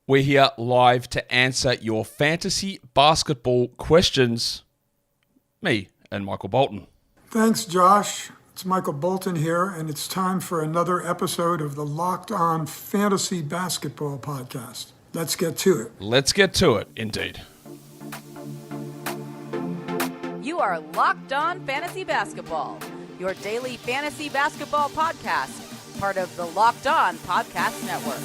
We're here live to answer your fantasy basketball questions. Me and Michael Bolton. Thanks, Josh. It's Michael Bolton here, and it's time for another episode of the Locked On Fantasy Basketball Podcast. Let's get to it. Let's get to it, indeed. You are Locked On Fantasy Basketball, your daily fantasy basketball podcast, part of the Locked On Podcast Network.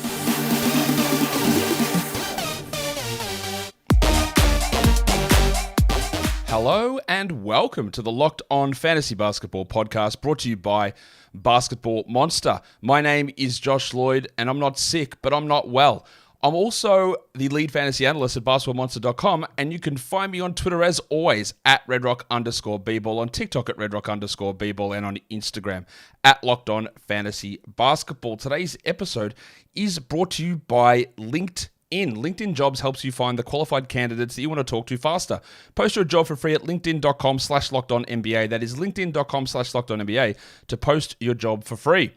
Hello and welcome to the Locked On Fantasy Basketball Podcast, brought to you by Basketball Monster. My name is Josh Lloyd, and I'm not sick, but I'm not well. I'm also the lead fantasy analyst at basketballmonster.com, and you can find me on Twitter as always at redrock_bball, on TikTok at redrock_bball, and on Instagram at Locked On Fantasy Basketball. Today's episode is brought to you by LinkedIn. LinkedIn Jobs helps you find the qualified candidates that you want to talk to faster. Post your job for free at linkedin.com/LockedOnNBA. That is linkedin.com/LockedOnNBA to post your job for free.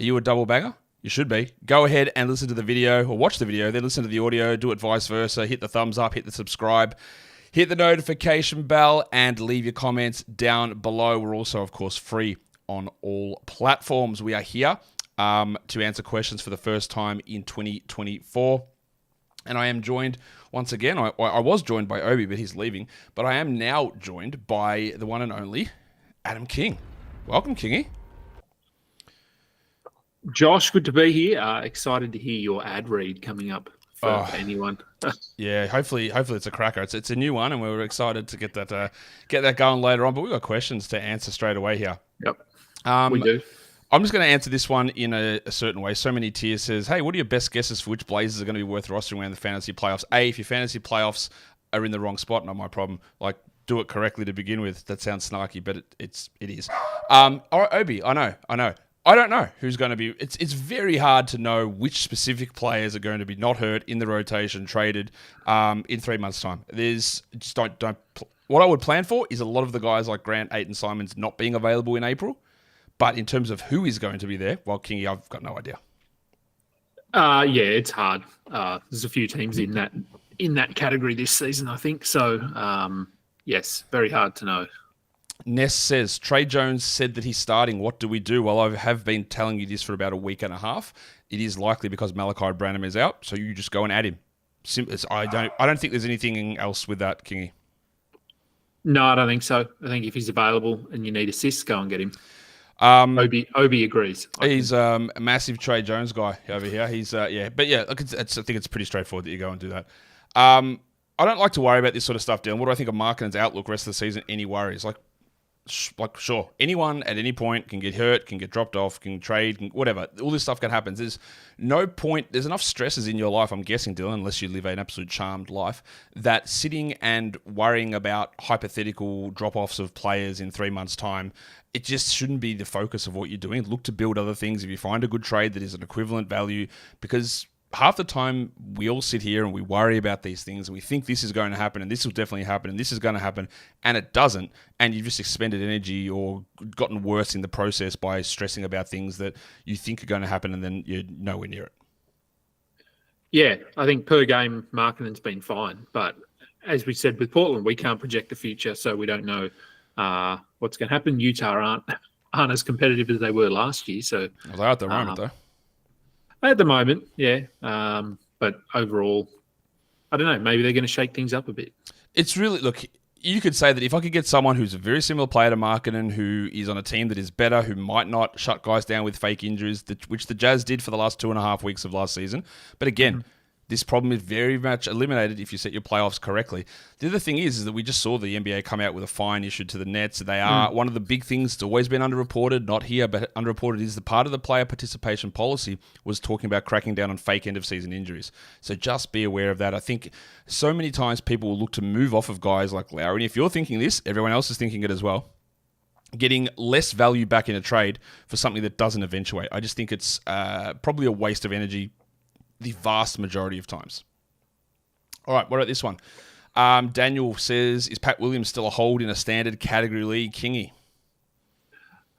Are you a double banger? You should be. Go ahead and listen to the video, or watch the video, then listen to the audio, do it vice versa. Hit the thumbs up, hit the subscribe, hit the notification bell, and leave your comments down below. We're also, of course, free on all platforms. We are here to answer questions for the first time in 2024. And I am joined, once again, I was joined by Obi, but he's leaving. But I am now joined by the one and only Adam King. Welcome, Kingy. Josh, good to be here. Excited to hear your ad read coming up for anyone. Yeah, hopefully it's a cracker. It's a new one, and we were excited to get that going later on. But we've got questions to answer straight away here. Yep, we do. I'm just going to answer this one in a certain way. So many tiers says, hey, what are your best guesses for which Blazers are going to be worth rostering around the fantasy playoffs? If your fantasy playoffs are in the wrong spot, not my problem. Like, do it correctly to begin with. That sounds snarky, but it is. All right, Obi, I know. I don't know who's going to be. It's very hard to know which specific players are going to be not hurt in the rotation, traded in 3 months' time. There's just don't. What I would plan for is a lot of the guys like Grant, Ayton, Simons not being available in April. But in terms of who is going to be there, well, Kingy, I've got no idea. Yeah, it's hard. There's a few teams in that category this season, I think. So, yes, very hard to know. Ness says, Tre Jones said that he's starting. What do we do? Well, I have been telling you this for about a week and a half. It is likely because Malachi Branham is out, so you just go and add him. I don't think there's anything else with that, Kingy. No, I don't think so. I think if he's available and you need assists, go and get him. Obi agrees. He's a massive Tre Jones guy over here. He's look, I think it's pretty straightforward that you go and do that. I don't like to worry about this sort of stuff, Dylan. What do I think of Markkanen's outlook rest of the season? Any worries? Like sure, anyone at any point can get hurt, can get dropped off, can trade, whatever. All this stuff can happen. There's no point. There's enough stresses in your life, I'm guessing, Dylan, unless you live an absolute charmed life, that sitting and worrying about hypothetical drop-offs of players in 3 months' time, it just shouldn't be the focus of what you're doing. Look to build other things. If you find a good trade that is an equivalent value, because half the time we all sit here and we worry about these things and we think this is going to happen and this will definitely happen and this is going to happen, and it doesn't, and you've just expended energy or gotten worse in the process by stressing about things that you think are going to happen and then you're nowhere near it. Yeah, I think per game Markkanen's been fine, but as we said with Portland, we can't project the future, so we don't know what's going to happen. Utah aren't as competitive as they were last year, so well, they are at the moment though. At the moment, yeah. But overall, I don't know. Maybe they're going to shake things up a bit. It's really, look, you could say that if I could get someone who's a very similar player to Markkanen, who is on a team that is better, who might not shut guys down with fake injuries, which the Jazz did for the last 2.5 weeks of last season. But again, this problem is very much eliminated if you set your playoffs correctly. The other thing is that we just saw the NBA come out with a fine issued to the Nets. They are one of the big things that's always been underreported, not here, but underreported is the part of the player participation policy was talking about cracking down on fake end-of-season injuries. So just be aware of that. I think so many times people will look to move off of guys like Lowry. And if you're thinking this, everyone else is thinking it as well. Getting less value back in a trade for something that doesn't eventuate. I just think it's probably a waste of energy the vast majority of times. All right, what about this one? Daniel says, is Pat Williams still a hold in a standard category league? Kingy?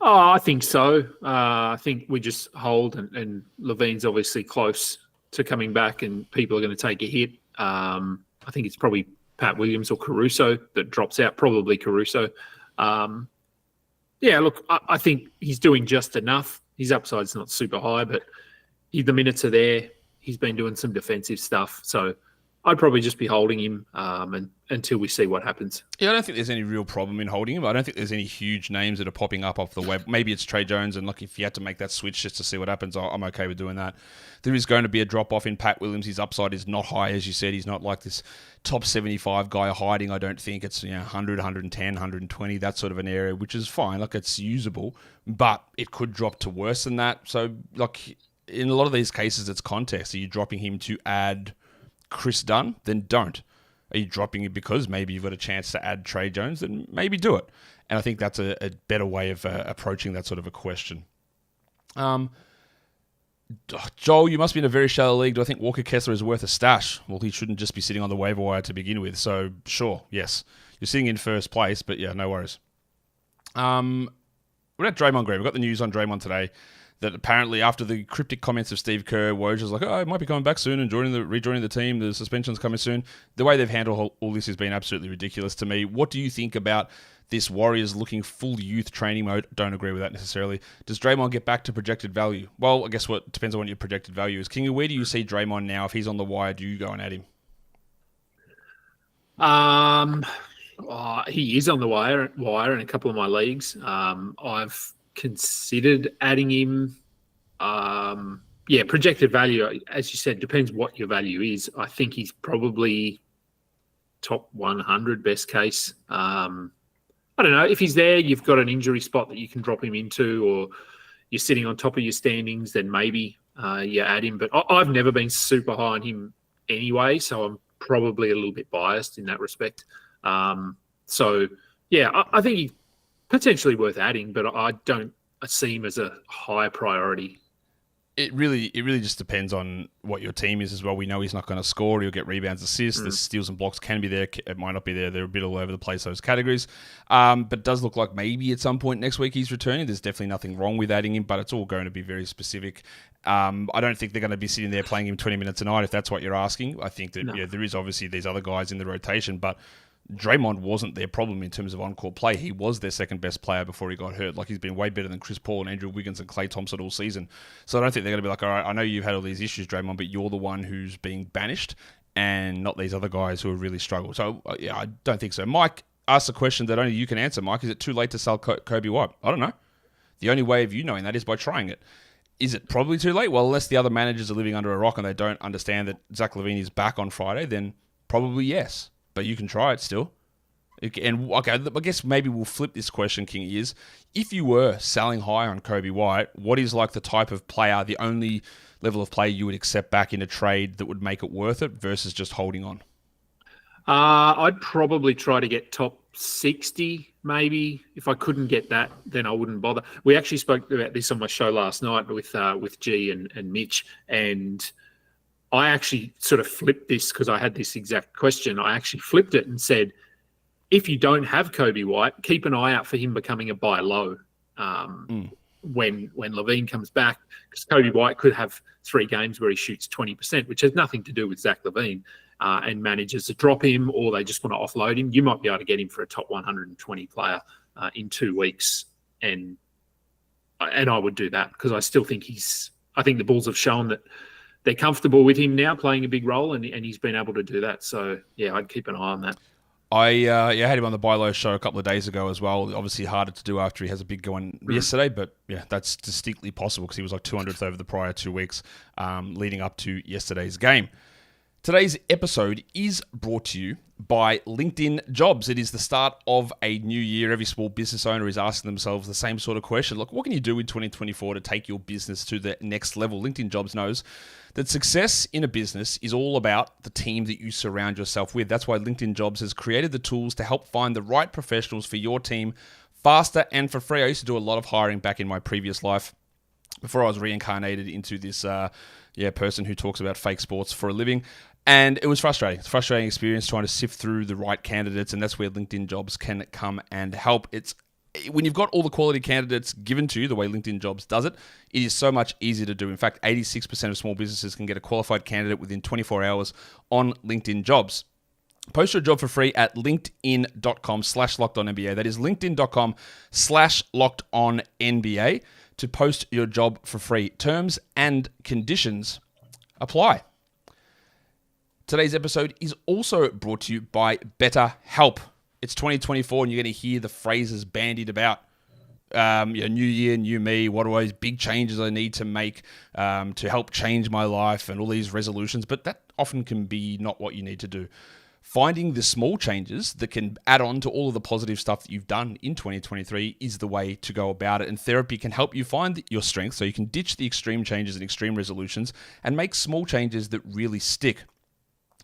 Oh, I think so. I think we just hold, and Levine's obviously close to coming back, and people are going to take a hit. I think it's probably Pat Williams or Caruso that drops out, probably Caruso. Look, I think he's doing just enough. His upside's not super high, but the minutes are there. He's been doing some defensive stuff. So I'd probably just be holding him until we see what happens. Yeah, I don't think there's any real problem in holding him. I don't think there's any huge names that are popping up off the web. Maybe it's Tre Jones, and look, if you had to make that switch just to see what happens, I'm okay with doing that. There is going to be a drop-off in Pat Williams. His upside is not high, as you said. He's not like this top 75 guy hiding. I don't think it's 100, 110, 120, that sort of an area, which is fine. Like, it's usable, but it could drop to worse than that. So, like, in a lot of these cases, it's context. Are you dropping him to add Chris Dunn? Then don't. Are you dropping it because maybe you've got a chance to add Tre Jones? Then maybe do it. And I think that's a better way of approaching that sort of a question. Joel, you must be in a very shallow league. Do I think Walker Kessler is worth a stash? Well, he shouldn't just be sitting on the waiver wire to begin with. So, sure, yes. You're sitting in first place, but yeah, no worries. What about Draymond Green? We got the news on Draymond today that apparently after the cryptic comments of Steve Kerr, Woj was like, oh, he might be coming back soon and rejoining the team. The suspension's coming soon. The way they've handled all this has been absolutely ridiculous to me. What do you think about this Warriors looking full youth training mode? Don't agree with that necessarily. Does Draymond get back to projected value? Well, I guess what depends on what your projected value is. Kingy, where do you see Draymond now? If he's on the wire, do you go and add him? He is on the wire in a couple of my leagues. I've considered adding him. Projected value, as you said, depends what your value is. I think he's probably top 100 best case. I don't know. If he's there, you've got an injury spot that you can drop him into, or you're sitting on top of your standings, then maybe you add him. But I've never been super high on him anyway, so I'm probably a little bit biased in that respect. I think he's potentially worth adding, but I don't see him as a high priority. It really just depends on what your team is as well. We know he's not going to score. He'll get rebounds, assists. The steals and blocks can be there. It might not be there. They're a bit all over the place, those categories. But it does look like maybe at some point next week he's returning. There's definitely nothing wrong with adding him, but it's all going to be very specific. I don't think they're going to be sitting there playing him 20 minutes a night if that's what you're asking. I think that there is obviously these other guys in the rotation, but Draymond wasn't their problem in terms of on-court play. He was their second best player before he got hurt. Like, he's been way better than Chris Paul and Andrew Wiggins and Klay Thompson all season. So I don't think they're going to be like, all right, I know you've had all these issues, Draymond, but you're the one who's being banished and not these other guys who have really struggled. So, I don't think so. Mike asked a question that only you can answer, Mike. Is it too late to sell Kobe White? I don't know. The only way of you knowing that is by trying it. Is it probably too late? Well, unless the other managers are living under a rock and they don't understand that Zach LaVine is back on Friday, then probably yes. But you can try it still. And okay, I guess maybe we'll flip this question, King, is if you were selling high on Kobe White, what is like the type of player, the only level of play you would accept back in a trade that would make it worth it versus just holding on? I'd probably try to get top 60, maybe. If I couldn't get that, then I wouldn't bother. We actually spoke about this on my show last night with G and Mitch, and I actually sort of flipped this because I had this exact question. I actually flipped it and said, if you don't have Kobe White, keep an eye out for him becoming a buy low when LaVine comes back, because Kobe White could have 3 games where he shoots 20%, which has nothing to do with Zach LaVine, and manages to drop him, or they just want to offload him. You might be able to get him for a top 120 player in 2 weeks, and I would do that because I still think I think the Bulls have shown that they're comfortable with him now playing a big role, and he's been able to do that. So yeah, I'd keep an eye on that. I had him on the Buy Low show a couple of days ago as well. Obviously harder to do after he has a big go on yesterday, but yeah, that's distinctly possible because he was like 200th over the prior 2 weeks leading up to yesterday's game. Today's episode is brought to you by LinkedIn Jobs. It is the start of a new year. Every small business owner is asking themselves the same sort of question. Look, what can you do in 2024 to take your business to the next level? LinkedIn Jobs knows that success in a business is all about the team that you surround yourself with. That's why LinkedIn Jobs has created the tools to help find the right professionals for your team faster and for free. I used to do a lot of hiring back in my previous life before I was reincarnated into this person who talks about fake sports for a living. And it was frustrating. It's a frustrating experience trying to sift through the right candidates, and that's where LinkedIn Jobs can come and help. It's when you've got all the quality candidates given to you, the way LinkedIn Jobs does it, it is so much easier to do. In fact, 86% of small businesses can get a qualified candidate within 24 hours on LinkedIn Jobs. Post your job for free at linkedin.com/lockedonnba. That is linkedin.com/lockedonnba to post your job for free. Terms and conditions apply. Today's episode is also brought to you by BetterHelp. It's 2024 and you're going to hear the phrases bandied about. New year, new me, what are those big changes I need to make to help change my life and all these resolutions, but that often can be not what you need to do. Finding the small changes that can add on to all of the positive stuff that you've done in 2023 is the way to go about it. And therapy can help you find your strength so you can ditch the extreme changes and extreme resolutions and make small changes that really stick.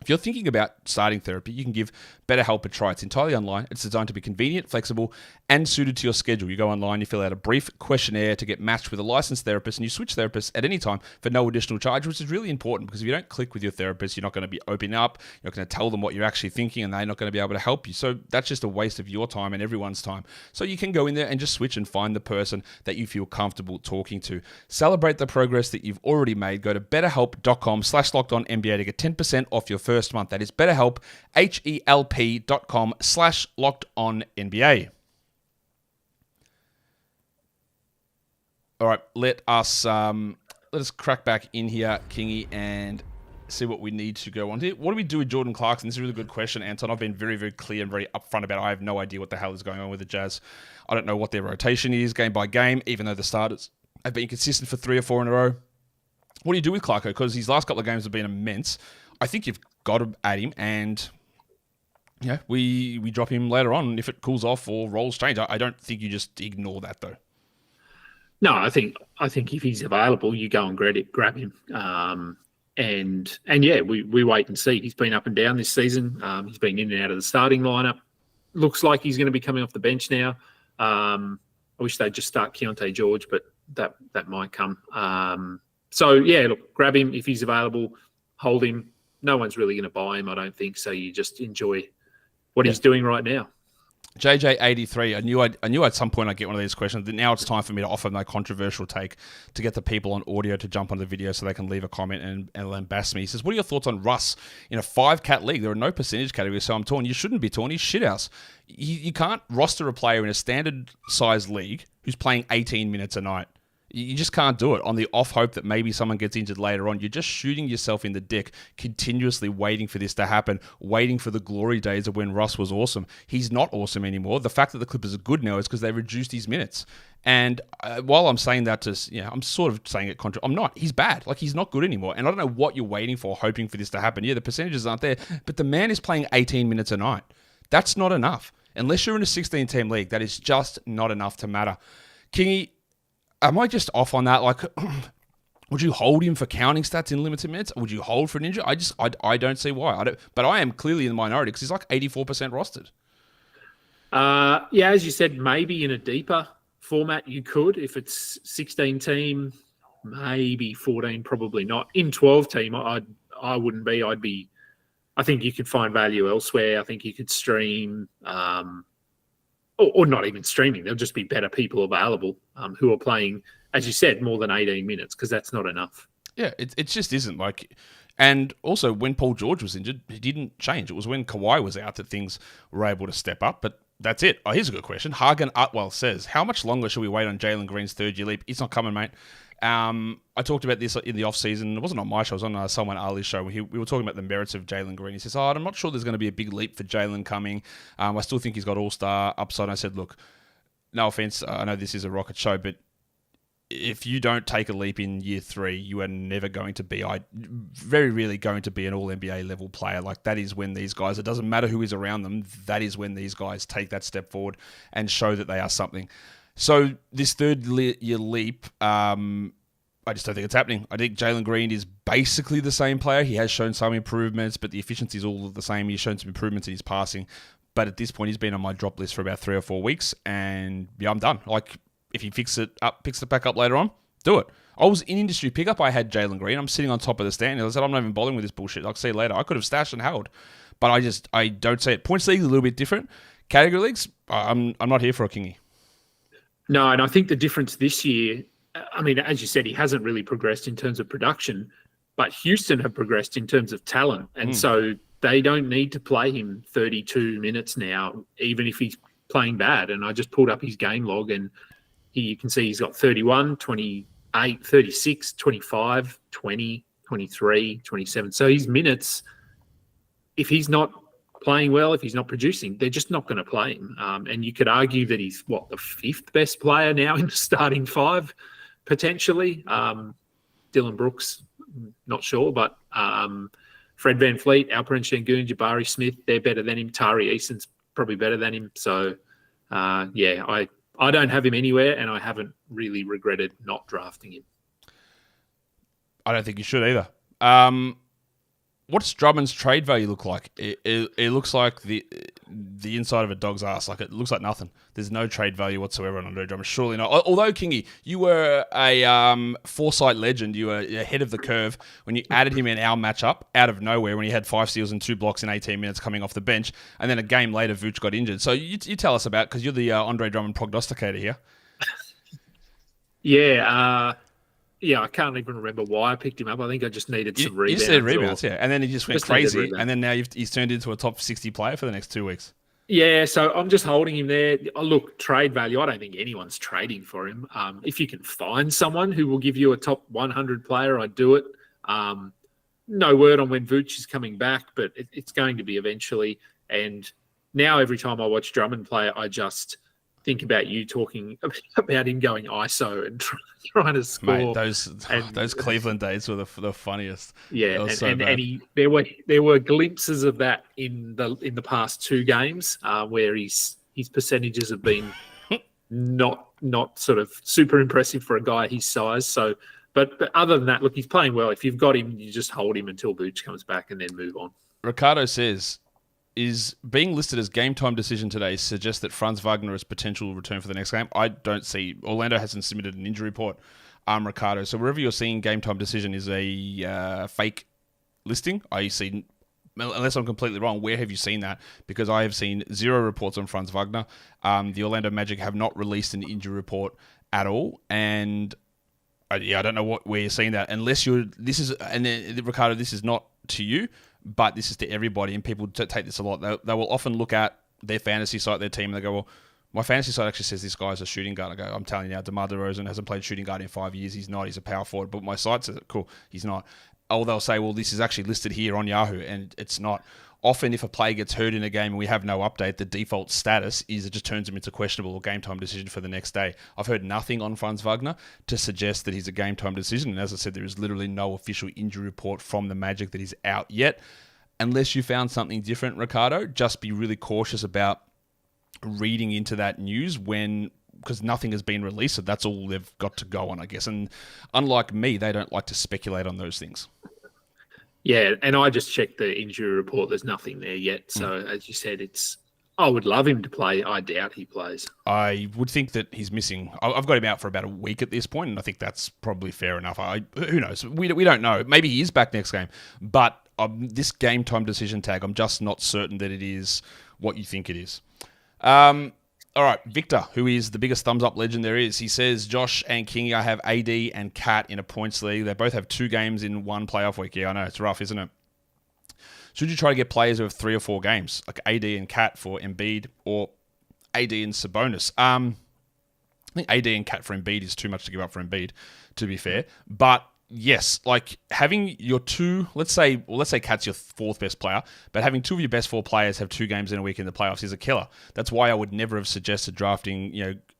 If you're thinking about starting therapy, you can give BetterHelp a try. It's entirely online. It's designed to be convenient, flexible, and suited to your schedule. You go online, you fill out a brief questionnaire to get matched with a licensed therapist, and you switch therapists at any time for no additional charge, which is really important because if you don't click with your therapist, you're not going to be opening up, you're not going to tell them what you're actually thinking, and they're not going to be able to help you. So that's just a waste of your time and everyone's time. So you can go in there and just switch and find the person that you feel comfortable talking to. Celebrate the progress that you've already made. Go to betterhelp.com/lockedonnba to get 10% off your first month. That is BetterHelp, HELP.com/lockedonnba. All right, let us crack back in here, Kingy, and see what we need to go on here. What do we do with Jordan Clarkson? This is a really good question, Anton. I've been very, very clear and very upfront about it. I have no idea what the hell is going on with the Jazz. I don't know what their rotation is game by game, even though the starters have been consistent for 3 or 4 in a row. What do you do with Clarko? Because his last couple of games have been immense. I think you've got to add him, and we drop him later on if it cools off or roles change. I don't think you just ignore that, though. No, I think if he's available, you go and grab him. And we wait and see. He's been up and down this season. He's been in and out of the starting lineup. Looks like he's going to be coming off the bench now. I wish they'd just start Keyonte George, but that might come. Grab him if he's available. Hold him. No one's really going to buy him, I don't think. So you just enjoy what he's doing right now. JJ83, I knew at some point I'd get one of these questions. Now it's time for me to offer my controversial take to get the people on audio to jump on the video so they can leave a comment and lambast me. He says, what are your thoughts on Russ in a 5-cat league? There are no percentage categories, so I'm torn. You shouldn't be torn. He's shithouse. You can't roster a player in a standard-sized league who's playing 18 minutes a night. You just can't do it on the off hope that maybe someone gets injured later on. You're just shooting yourself in the dick, continuously waiting for this to happen, waiting for the glory days of when Russ was awesome. He's not awesome anymore. The fact that the Clippers are good now is because they reduced his minutes. And while I'm saying that I'm sort of saying it I'm not. He's bad. Like, he's not good anymore. And I don't know what you're waiting for, hoping for this to happen. Yeah, the percentages aren't there, but the man is playing 18 minutes a night. That's not enough. Unless you're in a 16-team league, that is just not enough to matter. Kingy, am I just off on that? Like, would you hold him for counting stats in limited minutes? Would you hold for an injury? I don't see why. But I am clearly in the minority because he's like 84% rostered. As you said, maybe in a deeper format you could. If it's 16-team, maybe 14, probably not. In 12-team, I wouldn't be. I think you could find value elsewhere. I think you could stream, or not even streaming. There'll just be better people available who are playing, as you said, more than 18 minutes because that's not enough. Yeah, it just isn't. Like, and also when Paul George was injured, it didn't change. It was when Kawhi was out that things were able to step up. But that's it. Oh, here's a good question. Hagen Utwell says, how much longer should we wait on Jaylen Green's third-year leap? It's not coming, mate. I talked about this in the off-season. It wasn't on my show. It was on Salman Ali's show. We were talking about the merits of Jaylen Green. He says, I'm not sure there's going to be a big leap for Jaylen coming. I still think he's got all-star upside. And I said, look, no offense. I know this is a rocket show, but if you don't take a leap in year 3, you are never going to be, very rarely going to be an all-NBA level player. Like, that is when these guys, it doesn't matter who is around them, that is when these guys take that step forward and show that they are something. So this third-year leap, I just don't think it's happening. I think Jaylen Green is basically the same player. He has shown some improvements, but the efficiency is all the same. He's shown some improvements in his passing. But at this point, he's been on my drop list for about 3 or 4 weeks, and I'm done. Like, if he picks it back up later on, do it. I was in industry pickup. I had Jaylen Green. I'm sitting on top of the stand. I said, I'm not even bothering with this bullshit. I'll see you later. I could have stashed and held, but I don't see it. Points league is a little bit different. Category leagues, I'm not here for a Kingy. No, and I think the difference this year, I mean, as you said, he hasn't really progressed in terms of production, but Houston have progressed in terms of talent. And so they don't need to play him 32 minutes now, even if he's playing bad. And I just pulled up his game log, and you can see he's got 31, 28, 36, 25, 20, 23, 27. So his minutes, if he's not playing well, if he's not producing, they're just not going to play him. And you could argue that he's, the fifth best player now in the starting five, potentially. Dylan Brooks, not sure, but Fred VanVleet, Alperen Sengun, Jabari Smith, they're better than him. Tari Eason's probably better than him. So, I don't have him anywhere, and I haven't really regretted not drafting him. I don't think you should either. What's Drummond's trade value look like? It looks like the inside of a dog's ass. Like, it looks like nothing. There's no trade value whatsoever on Andre Drummond. Surely not. Although, Kingy, you were a foresight legend. You were ahead of the curve when you added him in our matchup out of nowhere when he had 5 steals and 2 blocks in 18 minutes coming off the bench. And then a game later, Vooch got injured. So you tell us about, because you're the Andre Drummond prognosticator here. Yeah, I can't even remember why I picked him up. I think I just needed some rebounds. You said rebounds, yeah. And then he just went crazy. And then now he's turned into a top 60 player for the next 2 weeks. Yeah, so I'm just holding him there. Oh, look, trade value, I don't think anyone's trading for him. If you can find someone who will give you a top 100 player, I'd do it. No word on when Vooch is coming back, but it's going to be eventually. And now every time I watch Drummond play, I just think about you talking about him going ISO and trying to score. Mate, those Cleveland days were the funniest. Yeah, and there were glimpses of that in the past 2 games where his percentages have been not sort of super impressive for a guy his size. So, but other than that, look, he's playing well. If you've got him, you just hold him until Vooch comes back and then move on. Ricardo says, is being listed as game time decision today suggests that Franz Wagner is potential return for the next game? I don't see. Orlando hasn't submitted an injury report, Ricardo. So wherever you're seeing game time decision is a fake listing. I see, unless I'm completely wrong, where have you seen that? Because I have seen 0 reports on Franz Wagner. The Orlando Magic have not released an injury report at all. And I don't know where you're seeing that. Unless Ricardo, this is not to you, but this is to everybody, and people take this a lot. They will often look at their fantasy site, their team, and they go, well, my fantasy site actually says this guy's a shooting guard. I go, I'm telling you now, DeMar DeRozan hasn't played shooting guard in 5 years. He's not. He's a power forward. But my site says, cool, he's not. Or they'll say, well, this is actually listed here on Yahoo, and it's not. Often, if a player gets hurt in a game and we have no update, the default status is it just turns him into questionable or game time decision for the next day. I've heard nothing on Franz Wagner to suggest that he's a game time decision. And as I said, there is literally no official injury report from the Magic that he's out yet. Unless you found something different, Ricardo, just be really cautious about reading into that news because nothing has been released. So that's all they've got to go on, I guess. And unlike me, they don't like to speculate on those things. Yeah, and I just checked the injury report. There's nothing there yet. So, as you said, I would love him to play. I doubt he plays. I would think that he's missing. I've got him out for about a week at this point, and I think that's probably fair enough. Who knows? We don't know. Maybe he is back next game. But this game time decision tag, I'm just not certain that it is what you think it is. All right, Victor, who is the biggest thumbs up legend there is, he says, Josh and Kingy, I have AD and Cat in a points league. They both have 2 games in one playoff week. Yeah, I know, it's rough, isn't it? Should you try to get players who have 3 or 4 games, like AD and Cat for Embiid or AD and Sabonis? I think AD and Cat for Embiid is too much to give up for Embiid, to be fair. But yes, like having your 2, let's say Cat's your 4th best player, but having 2 of your best 4 players have 2 games in a week in the playoffs is a killer. That's why I would never have suggested drafting,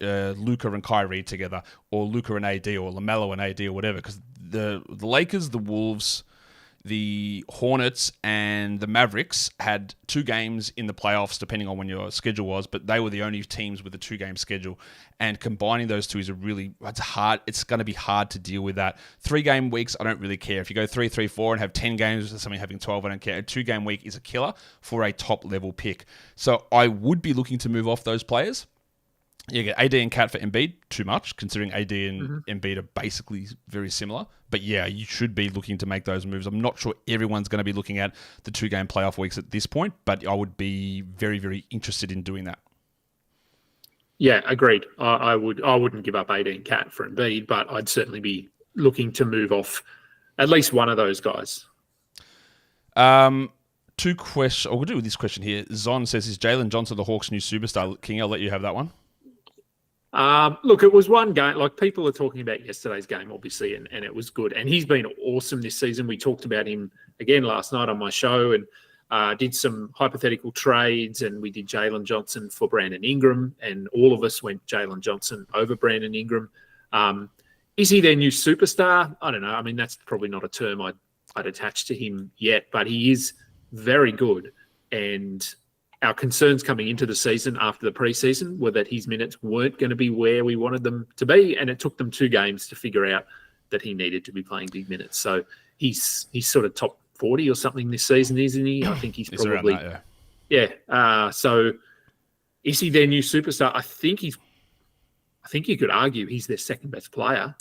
Luka and Kyrie together, or Luka and AD, or LaMelo and AD, or whatever, because the Lakers, the Wolves, the Hornets, and the Mavericks had 2 games in the playoffs, depending on when your schedule was, but they were the only teams with a 2-game schedule. And combining those 2 is it's hard. It's going to be hard to deal with that. 3-game weeks, I don't really care. If you go 3-3-4 and have 10 games, or something having 12, I don't care. A 2-game week is a killer for a top-level pick. So I would be looking to move off those players. You get AD and Cat for Embiid, too much, considering AD and Embiid are basically very similar. But yeah, you should be looking to make those moves. I'm not sure everyone's going to be looking at the 2-game playoff weeks at this point, but I would be very, very interested in doing that. Yeah, agreed. I wouldn't give up 18 cat for Embiid, but I'd certainly be looking to move off at least one of those guys. Two questions. We'll do with this question here. Zon says, "Is Jalen Johnson the Hawks' new superstar?" King, I'll let you have that one. Look, it was one game. Like, people are talking about yesterday's game, obviously, and it was good. And he's been awesome this season. We talked about him again last night on my show, and did some hypothetical trades, and we did Jalen Johnson for Brandon Ingram, and all of us went Jalen Johnson over Brandon Ingram. Is he their new superstar? I don't know. I mean, that's probably not a term I'd attach to him yet, but he is very good. And our concerns coming into the season after the preseason were that his minutes weren't going to be where we wanted them to be, and it took them 2 games to figure out that he needed to be playing big minutes. So he's sort of top 40 or something this season, isn't he? I think he's probably that, yeah. So is he their new superstar? I think you could argue he's their second best player.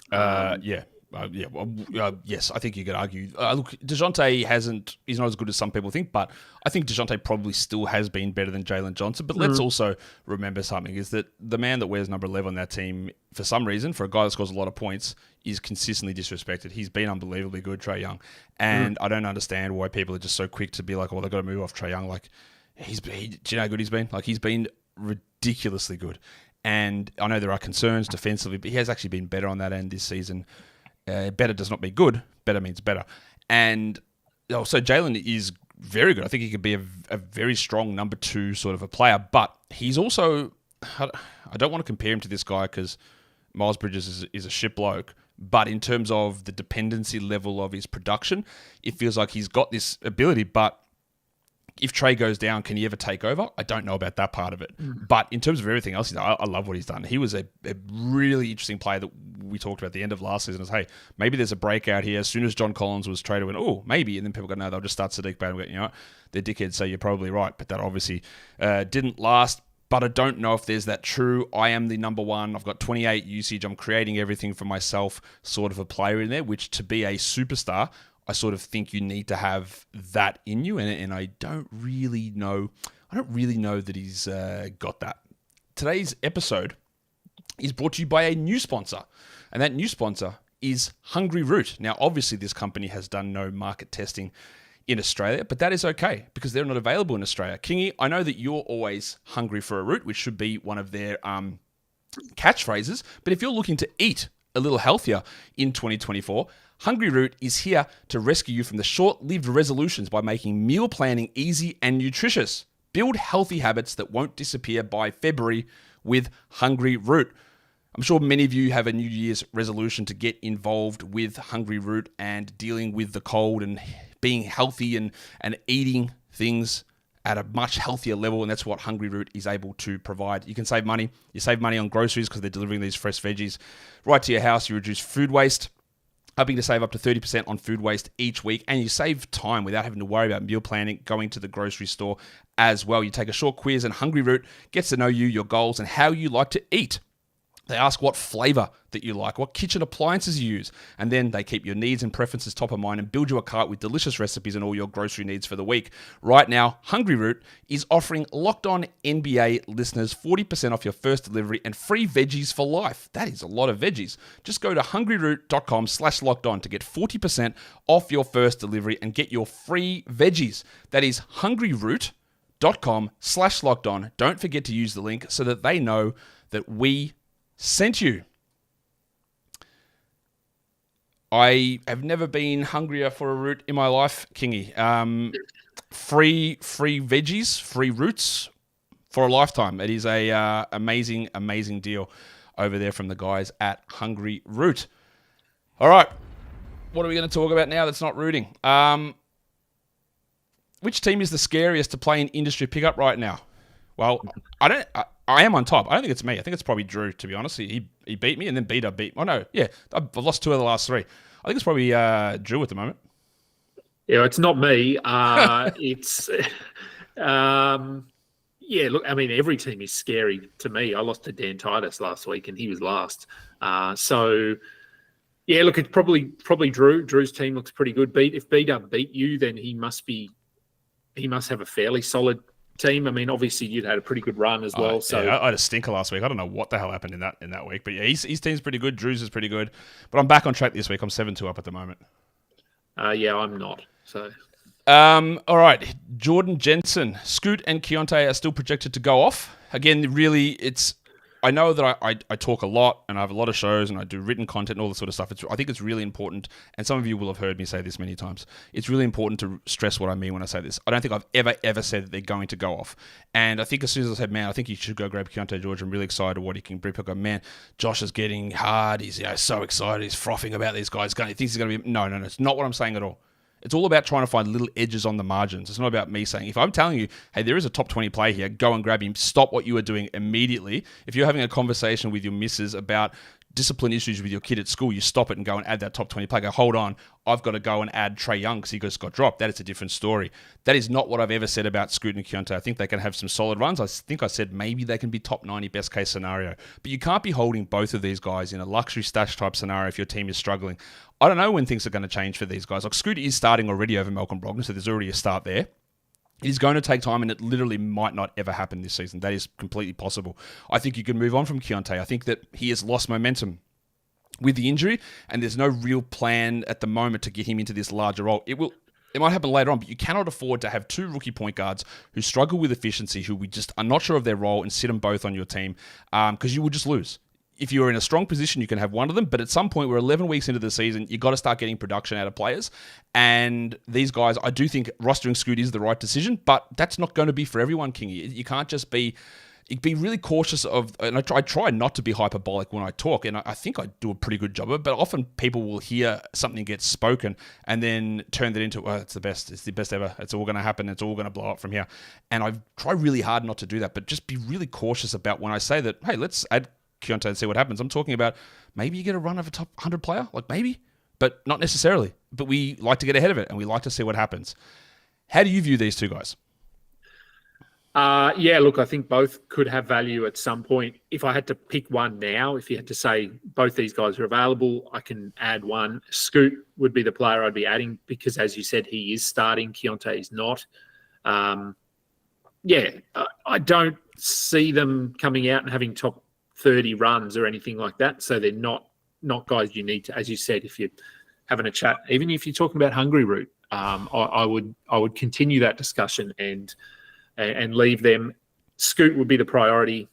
Yes, I think you could argue. Look, DeJounte he's not as good as some people think, but I think DeJounte probably still has been better than Jalen Johnson. But let's also remember something, is that the man that wears number 11 on that team, for some reason, for a guy that scores a lot of points, is consistently disrespected. He's been unbelievably good, Tre Young. And I don't understand why people are just so quick to be like, oh, they've got to move off Tre Young. Like, do you know how good he's been? Like, he's been ridiculously good. And I know there are concerns defensively, but he has actually been better on that end this season. Better does not mean good. Better means better. And so Jalen is very good. I think he could be a very strong number 2 sort of a player. But he's also, I don't want to compare him to this guy because Miles Bridges is a shit bloke. But in terms of the dependency level of his production, it feels like he's got this ability. But if Tre goes down, can he ever take over? I don't know about that part of it. But in terms of everything else, I love what he's done. He was a really interesting player that we talked about at the end of last season. Is, hey, maybe there's a breakout here. As soon as John Collins was traded, went, oh, maybe. And then people go, no, they'll just start Sadiq Bey. And you know, they're dickheads, so you're probably right. But that obviously didn't last. But I don't know if there's that true, I am the number 1, I've got 28 usage, I'm creating everything for myself sort of a player in there, which to be a superstar, I sort of think you need to have that in you, and I don't really know that he's got that. Today's episode is brought to you by a new sponsor, and that new sponsor is Hungry Root. Now, obviously, this company has done no market testing in Australia, but that is okay because they're not available in Australia. Kingy, I know that you're always hungry for a root, which should be one of their catchphrases, but if you're looking to eat a little healthier in 2024, Hungry Root is here to rescue you from the short-lived resolutions by making meal planning easy and nutritious. Build healthy habits that won't disappear by February with Hungry Root. I'm sure many of you have a New Year's resolution to get involved with Hungry Root and dealing with the cold and being healthy and eating things at a much healthier level, and that's what Hungry Root is able to provide. You can save money. You save money on groceries because they're delivering these fresh veggies right to your house. You reduce food waste, hoping to save up to 30% on food waste each week, and you save time without having to worry about meal planning, going to the grocery store as well. You take a short quiz, and Hungry Root gets to know you, your goals, and how you like to eat. They ask what flavor that you like, what kitchen appliances you use, and then they keep your needs and preferences top of mind and build you a cart with delicious recipes and all your grocery needs for the week. Right now, Hungry Root is offering Locked On NBA listeners 40% off your first delivery and free veggies for life. That is a lot of veggies. Just go to hungryroot.com/lockedon to get 40% off your first delivery and get your free veggies. That is hungryroot.com/lockedon. Don't forget to use the link so that they know that we sent you. I have never been hungrier for a root in my life, Kingy. Free veggies, free roots for a lifetime. It is a amazing deal over there from the guys at Hungry Root. All right, what are we going to talk about now that's not rooting? Which team is the scariest to play in industry pickup right now? Well, I am on top. I don't think it's me. I think it's probably Drew, to be honest. He beat me, and then Beta beat me. Oh, no. Yeah, I've lost 2 of the last 3. I think it's probably Drew at the moment. Yeah, it's not me. It's... yeah, look, I mean, every team is scary to me. I lost to Dan Titus last week, and he was last. So, yeah, look, it's probably Drew. Drew's team looks pretty good. If Beta beat you, then he must have a fairly solid team. I mean, obviously you'd had a pretty good run as well. So yeah, I had a stinker last week. I don't know what the hell happened in that week, but yeah, his team's pretty good. Drew's is pretty good, but I'm back on track this week. I'm 7-2 up at the moment. Yeah, I'm not. So. All right, Jordan Jensen, Scoot and Keyonte are still projected to go off. Again, really, I know that I talk a lot and I have a lot of shows and I do written content and all this sort of stuff. I think it's really important, and some of you will have heard me say this many times. It's really important to stress what I mean when I say this. I don't think I've ever said that they're going to go off. And I think as soon as I said, man, I think you should go grab Keyonte George, I'm really excited what he can bring. People go, man, Josh is getting hard. He's so excited. He's frothing about these guys. He thinks he's going to be... No, it's not what I'm saying at all. It's all about trying to find little edges on the margins. It's not about me saying, if I'm telling you, hey, there is a top 20 play here, go and grab him, stop what you are doing immediately. If you're having a conversation with your missus about discipline issues with your kid at school, you stop it and go and add that top 20 play. Go, hold on, I've got to go and add Tre Jones because he just got dropped. That is a different story. That is not what I've ever said about Scoot and Keyonte. I think they can have some solid runs. I think I said maybe they can be top 90 best case scenario. But you can't be holding both of these guys in a luxury stash type scenario if your team is struggling. I don't know when things are going to change for these guys. Like Scoot is starting already over Malcolm Brogdon, so there's already a start there. It is going to take time, and it literally might not ever happen this season. That is completely possible. I think you can move on from Keyonte. I think that he has lost momentum with the injury, and there's no real plan at the moment to get him into this larger role. It might happen later on, but you cannot afford to have two rookie point guards who struggle with efficiency, who we just are not sure of their role, and sit them both on your team because you will just lose. If you're in a strong position, you can have one of them, but at some point, we're 11 weeks into the season, you've got to start getting production out of players. And these guys, I do think rostering Scoot is the right decision, but that's not going to be for everyone, Kingy. You can't just be really cautious of, and I try not to be hyperbolic when I talk, and I think I do a pretty good job of it, but often people will hear something get spoken and then turn that into, it's the best ever, it's all going to happen, it's all going to blow up from here. And I try really hard not to do that, but just be really cautious about when I say that, hey, let's add Keyonte and see what happens. I'm talking about maybe you get a run of a top 100 player, like maybe, but not necessarily. But we like to get ahead of it, and we like to see what happens. How do you view these two guys? Yeah, look, I think both could have value at some point. If I had to pick one now, if you had to say both these guys are available, I can add one. Scoot would be the player I'd be adding because, as you said, he is starting. Keyonte is not. Yeah, I don't see them coming out and having top 30 runs or anything like that. So they're not guys you need to, as you said, if you're having a chat, even if you're talking about hungry route, I would continue that discussion and leave them. Scoot would be the priority,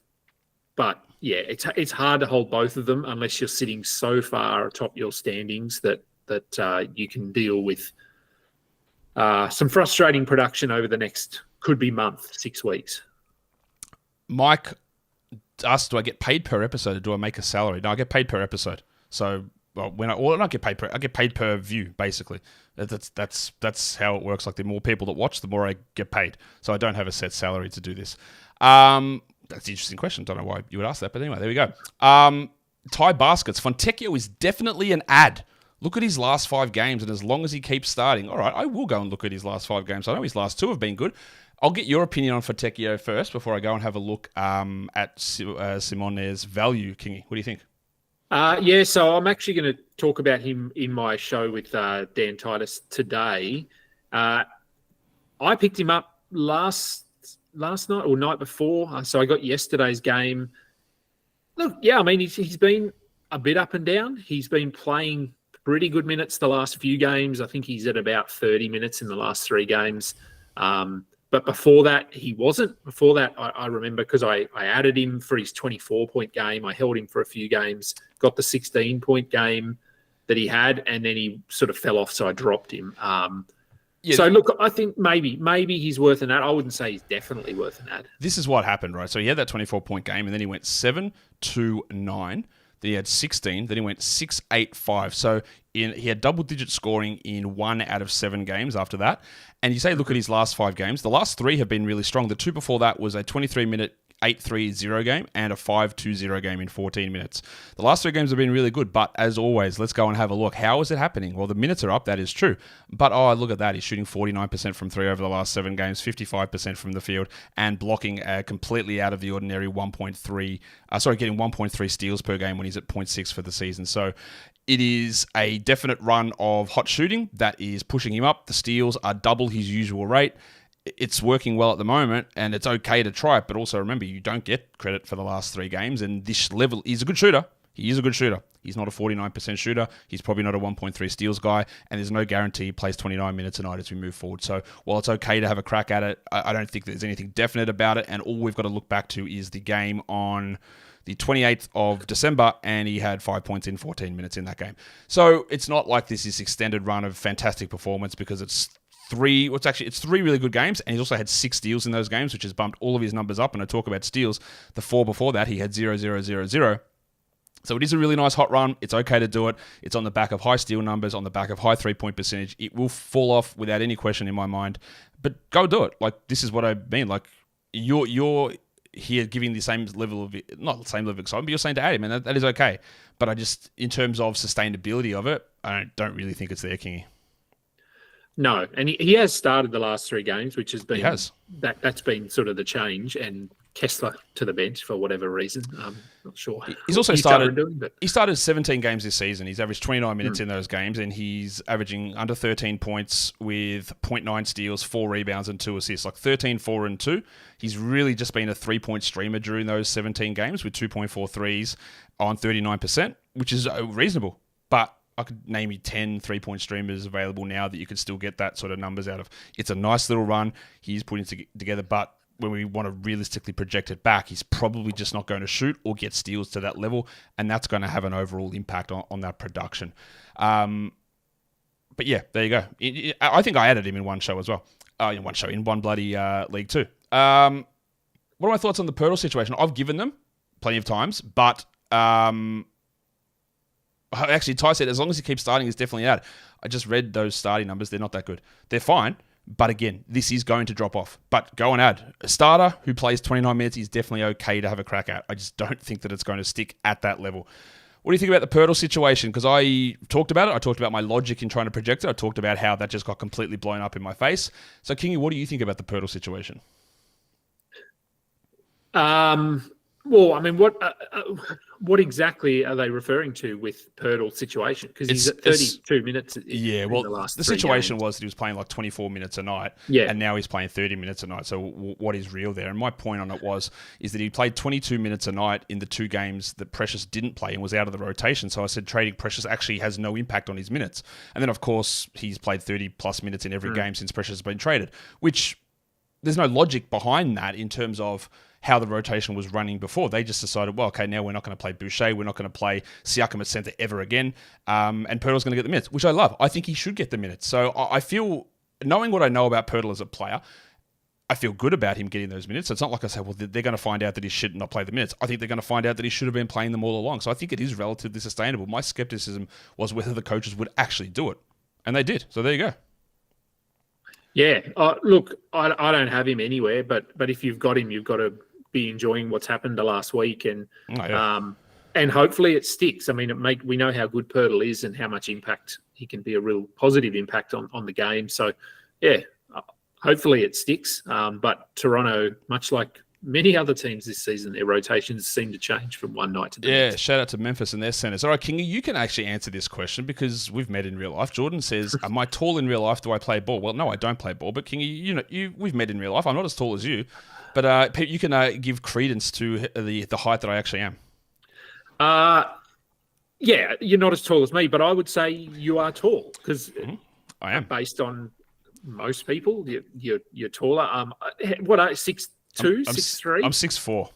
but yeah, it's hard to hold both of them unless you're sitting so far atop your standings that you can deal with some frustrating production over the next could be month, 6 weeks. Mike asked, do I get paid per episode or do I make a salary? No, I get paid per episode. So when I don't get paid I get paid per view, basically. That's how it works. Like the more people that watch, the more I get paid. So I don't have a set salary to do this. That's an interesting question. Don't know why you would ask that, but anyway, there we go. Ty Baskets. Fontecchio is definitely an ad. Look at his last 5 games, and as long as he keeps starting, all right, I will go and look at his last 5 games. I know his last 2 have been good. I'll get your opinion on Fontecchio first before I go and have a look at Simone's value, Kingy. What do you think? Yeah, so I'm actually going to talk about him in my show with Dan Titus today. I picked him up last night or night before, so I got yesterday's game. Look, yeah, I mean, he's been a bit up and down. He's been playing pretty good minutes the last few games. I think he's at about 30 minutes in the last 3 games. But before that, he wasn't. Before that, I remember because I added him for his 24-point game. I held him for a few games, got the 16-point game that he had, and then he sort of fell off, so I dropped him. So, look, I think maybe he's worth an ad. I wouldn't say he's definitely worth an ad. This is what happened, right? So he had that 24-point game, and then he went 7-9. Then he had 16. Then he went 6-8-5. So he had double-digit scoring in 1 out of 7 games after that. And you say, look at his last 5 games. The last 3 have been really strong. The 2 before that was a 23-minute 8-3-0 game and a 5-2-0 game in 14 minutes. The last 3 games have been really good, but as always, let's go and have a look. How is it happening? Well, the minutes are up, that is true. But, look at that. He's shooting 49% from 3 over the last 7 games, 55% from the field, and blocking completely out of the ordinary getting 1.3 steals per game when he's at 0.6 for the season. So it is a definite run of hot shooting that is pushing him up. The steals are double his usual rate. it's working well at the moment, and it's okay to try it. But also remember, you don't get credit for the last 3 games, and this level, he's a good shooter. He is a good shooter. He's not a 49% shooter. He's probably not a 1.3 steals guy, and there's no guarantee he plays 29 minutes a night as we move forward. So while it's okay to have a crack at it, I don't think there's anything definite about it, and all we've got to look back to is the game on the 28th of December, and he had 5 points in 14 minutes in that game. So it's not like this extended run of fantastic performance, because it's 3 really good games, and he's also had 6 steals in those games, which has bumped all of his numbers up. And I talk about steals, the 4 before that, he had 0, 0, 0, 0. So it is a really nice hot run. It's okay to do it. It's on the back of high steal numbers, on the back of high 3-point percentage. It will fall off without any question in my mind. But go do it. Like, this is what I mean. Like, you're here giving the same level of, not the same level of excitement, but you're saying to add him, and that is okay. But I just, in terms of sustainability of it, I don't really think it's there, Kingy. No, and he has started the last 3 games, which has been that's been sort of the change, and Kessler to the bench for whatever reason. I'm not sure. He's also he started 17 games this season. He's averaged 29 minutes in those games, and he's averaging under 13 points with 0.9 steals, 4 rebounds, and 2 assists. Like 13, 4, and 2. He's really just been a 3-point streamer during those 17 games with 2.4 threes on 39%, which is reasonable. But I could name you 10 3-point streamers available now that you could still get that sort of numbers out of. It's a nice little run he's putting together, but when we want to realistically project it back, he's probably just not going to shoot or get steals to that level, and that's going to have an overall impact on that production. But yeah, there you go. I think I added him in one show as well. In one bloody league too. What are my thoughts on the Pirtle situation? I've given them plenty of times, but actually, Ty said as long as he keeps starting, he's definitely out. I just read those starting numbers. They're not that good. They're fine. But again, this is going to drop off. But go and add. A starter who plays 29 minutes is definitely okay to have a crack at. I just don't think that it's going to stick at that level. What do you think about the Pirtle situation? Because I talked about it. I talked about my logic in trying to project it. I talked about how that just got completely blown up in my face. So, Kingy, what do you think about the Pirtle situation? Well, I mean, what exactly are they referring to with Pirtle's situation? Because he's at 32 minutes. The situation was that he was playing like 24 minutes a night, and now he's playing 30 minutes a night. So what is real there? And my point on it is that he played 22 minutes a night in the 2 games that Precious didn't play and was out of the rotation. So I said trading Precious actually has no impact on his minutes. And then, of course, he's played 30 plus minutes in every game since Precious has been traded, which there's no logic behind that in terms of how the rotation was running before. They just decided, well, okay, now we're not going to play Boucher, we're not going to play Siakam at center ever again, and Pirtle's going to get the minutes, which I love. I think he should get the minutes. So I feel, knowing what I know about Pirtle as a player, I feel good about him getting those minutes. So it's not like I say, well, they're going to find out that he should not play the minutes. I think they're going to find out that he should have been playing them all along. So I think it is relatively sustainable. My skepticism was whether the coaches would actually do it, and they did. So there you go. Yeah, look, I don't have him anywhere, but if you've got him, you've got to be enjoying what's happened the last week, and hopefully it sticks. I mean, we know how good Pirtle is and how much impact he can be, a real positive impact on the game. So, yeah, hopefully it sticks. But Toronto, much like many other teams this season, their rotations seem to change from one night to the next. Yeah, shout out to Memphis and their centers. All right, Kingy, you can actually answer this question because we've met in real life. Jordan says, am I tall in real life? Do I play ball? Well, no, I don't play ball. But Kingy, we've met in real life. I'm not as tall as you. But you can give credence to the height that I actually am. Yeah, you're not as tall as me, but I would say you are tall because I am. Based on most people, you're taller. What are 6'2", 6'3"? I'm 6'4".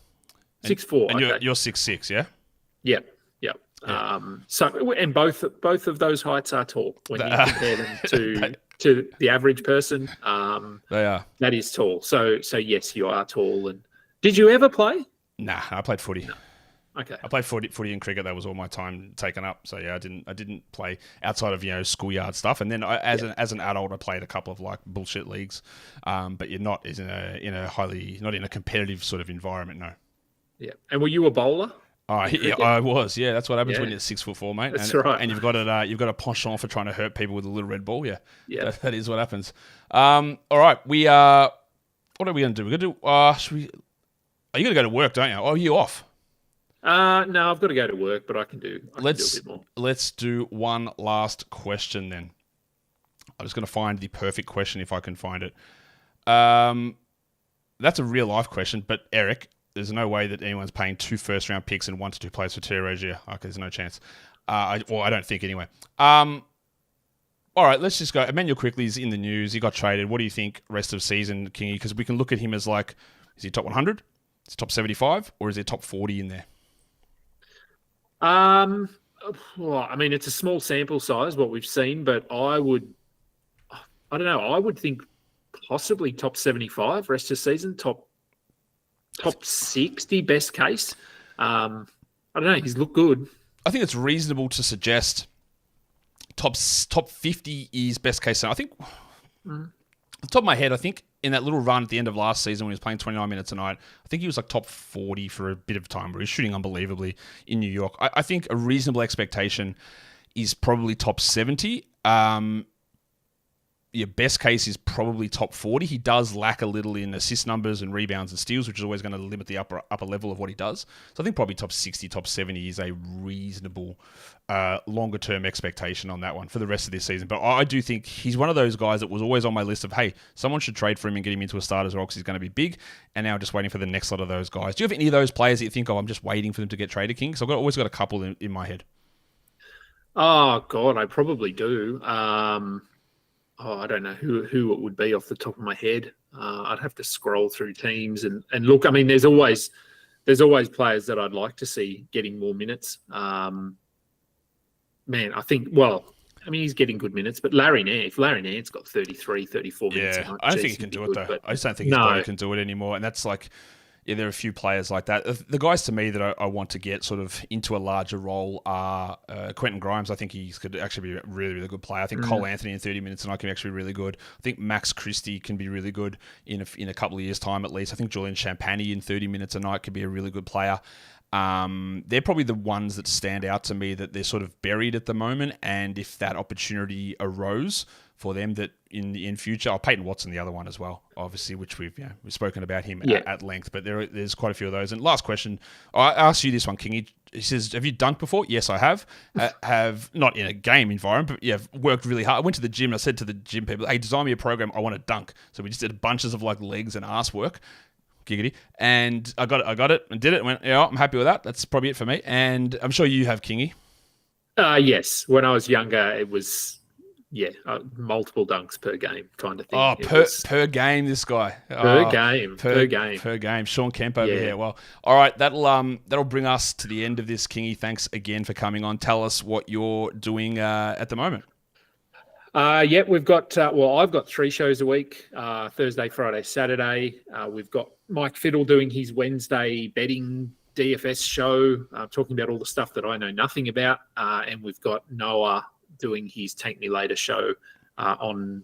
6'4", and okay. you're 6'6", yeah? Yeah. So and both of those heights are tall when you compare them to the average person. They are. That is tall. So yes, you are tall. And did you ever play? Nah, I played footy. No. Okay. I played footy and cricket. That was all my time taken up. So yeah, I didn't play outside of schoolyard stuff. And then as an adult, I played a couple of like bullshit leagues. But you're not in a competitive sort of environment. No. Yeah. And were you a bowler? I was. Yeah, that's what happens when you're 6'4", mate. That's right. And you've got a penchant for trying to hurt people with a little red ball. Yeah. That is what happens. All right, we are. What are we going to do? We're going to do. You got to go to work, don't you? Oh, are you off? No, I've got to go to work, but I can do a bit more. Let's do one last question then. I'm just going to find the perfect question if I can find it. That's a real life question, but Eric, there's no way that anyone's paying 2 first-round picks and 1 to 2 players for Tre Jones. Okay, there's no chance. I don't think anyway. All right, let's just go. Emmanuel Quickly's in the news. He got traded. What do you think rest of season, Kingy? Because we can look at him as like, is he top 100? Is he top 75? Or is he top 40 in there? Well, I mean, it's a small sample size, what we've seen, but I don't know. I would think possibly top 75 rest of season, top 60 best case. I don't know. He's looked good. I think it's reasonable to suggest top 50 is best case scenario. I think, off the top of my head, I think in that little run at the end of last season when he was playing 29 minutes a night, I think he was like top 40 for a bit of time where he was shooting unbelievably in New York. I think a reasonable expectation is probably top 70. Your best case is probably top 40. He does lack a little in assist numbers and rebounds and steals, which is always going to limit the upper level of what he does. So I think probably top 60, top 70 is a reasonable longer-term expectation on that one for the rest of this season. But I do think he's one of those guys that was always on my list of, hey, someone should trade for him and get him into a starter's role because he's going to be big. And now just waiting for the next lot of those guys. Do you have any of those players that you think, I'm just waiting for them to get traded, King? Because I've always got a couple in my head. Oh, God, I probably do. I don't know who it would be off the top of my head. I'd have to scroll through teams and look. I mean, there's always players that I'd like to see getting more minutes. Man, I think, he's getting good minutes, but if Larry Nance got 33, 34 minutes. Yeah, I don't think he can do it, though. I just don't think his body can do it anymore. And that's like, yeah, there are a few players like that. The guys to me that I want to get sort of into a larger role are Quentin Grimes. I think he could actually be a really, really good player. I think Cole Anthony in 30 minutes and I can actually be really good. I think Max Christie can be really good in a couple of years' time at least. I think Julian Champagny in 30 minutes a night could be a really good player. They're probably the ones that stand out to me that they're sort of buried at the moment. And if that opportunity arose for them that in future, Peyton Watson, the other one as well, obviously, which we've spoken about him at length, but there's quite a few of those. And last question, I asked you this one, Kingy. He says, have you dunked before? Yes, I have. Have not in a game environment, but yeah, I've worked really hard. I went to the gym and I said to the gym people, hey, design me a program. I want to dunk. So we just did bunches of like legs and ass work. Giggity. And I got it and did it and went, yeah, I'm happy with that. That's probably it for me. And I'm sure you have, Kingy. Yes. When I was younger, it was, multiple dunks per game kind of thing. Oh, per game, this guy. Per game. Sean Kemp over here. Well, all right, that'll bring us to the end of this, Kingy. Thanks again for coming on. Tell us what you're doing at the moment. We've got, I've got 3 shows a week, Thursday, Friday, Saturday. We've got Mike Fiddle doing his Wednesday betting DFS show, talking about all the stuff that I know nothing about. And we've got Noah doing his Tank Me Later show on,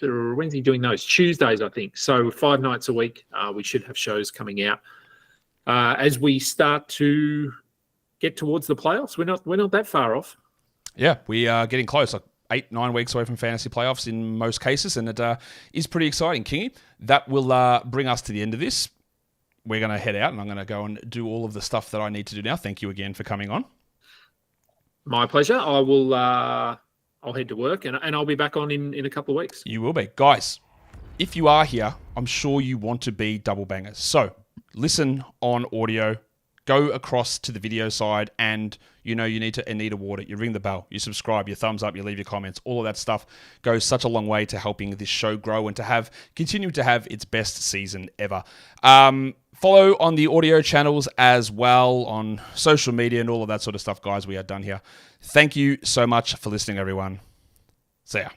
when's he doing those? Tuesdays, I think. So 5 nights a week, we should have shows coming out. As we start to get towards the playoffs, we're not that far off. Yeah, we are getting close. Like 8-9 weeks away from fantasy playoffs in most cases, and it is pretty exciting, Kingy. That will bring us to the end of this. We're going to head out, and I'm going to go and do all of the stuff that I need to do now. Thank you again for coming on. My pleasure. I will. I'll head to work, and I'll be back on in a couple of weeks. You will be, guys. If you are here, I'm sure you want to be double bangers. So listen on audio. Go across to the video side, and you need to Anita Water. You ring the bell, you subscribe, you thumbs up, you leave your comments. All of that stuff goes such a long way to helping this show grow and to continue to have its best season ever. Follow on the audio channels as well on social media and all of that sort of stuff, guys. We are done here. Thank you so much for listening, everyone. See ya.